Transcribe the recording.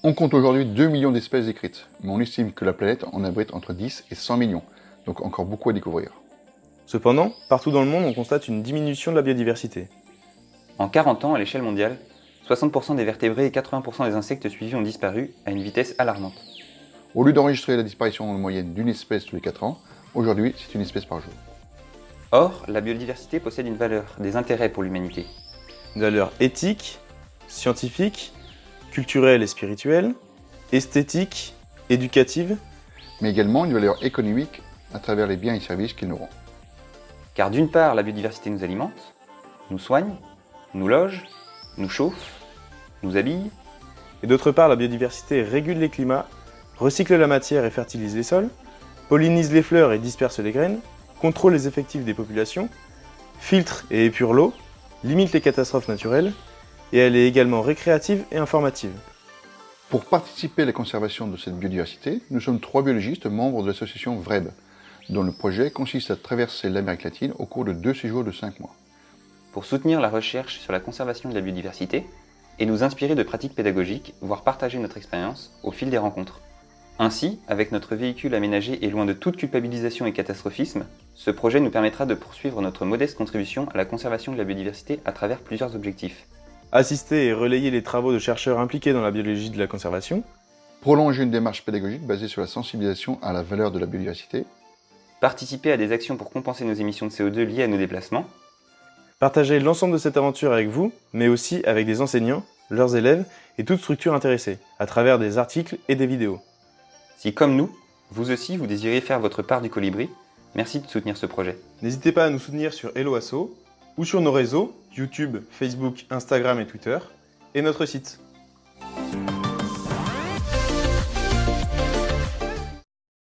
On compte aujourd'hui 2 millions d'espèces décrites, mais on estime que la planète en abrite entre 10 et 100 millions, donc encore beaucoup à découvrir. Cependant, partout dans le monde, on constate une diminution de la biodiversité. En 40 ans, à l'échelle mondiale, 60% des vertébrés et 80% des insectes suivis ont disparu à une vitesse alarmante. Au lieu d'enregistrer la disparition en moyenne d'une espèce tous les 4 ans, aujourd'hui c'est une espèce par jour. Or, la biodiversité possède une valeur, des intérêts pour l'humanité. Une valeur éthique, scientifique, culturelle et spirituelle, esthétique, éducative, Mais également une valeur économique à travers les biens et services qu'il nous rend. Car d'une part, la biodiversité nous alimente, nous soigne, nous loge, nous chauffe, nous habille. et d'autre part la biodiversité régule les climats, recycle la matière et fertilise les sols, pollinise les fleurs et disperse les graines, contrôle les effectifs des populations, filtre et épure l'eau, limite les catastrophes naturelles, et elle est également récréative et informative. Pour participer à la conservation de cette biodiversité, nous sommes 3 biologistes membres de l'association VREB, dont le projet consiste à traverser l'Amérique latine au cours de 2 séjours de 5 mois. Pour soutenir la recherche sur la conservation de la biodiversité et nous inspirer de pratiques pédagogiques, voire partager notre expérience au fil des rencontres. Ainsi, avec notre véhicule aménagé et loin de toute culpabilisation et catastrophisme, ce projet nous permettra de poursuivre notre modeste contribution à la conservation de la biodiversité à travers plusieurs objectifs. Assister et relayer les travaux de chercheurs impliqués dans la biologie de la conservation, Prolonger une démarche pédagogique basée sur la sensibilisation à la valeur de la biodiversité, Participer à des actions pour compenser nos émissions de CO2 liées à nos déplacements, partager l'ensemble de cette aventure avec vous, mais aussi avec des enseignants, leurs élèves et toute structure intéressée, à travers des articles et des vidéos. Si comme nous, vous aussi vous désirez faire votre part du colibri, merci de soutenir ce projet. N'hésitez pas à nous soutenir sur Hello Asso ou sur nos réseaux, YouTube, Facebook, Instagram et Twitter, et notre site.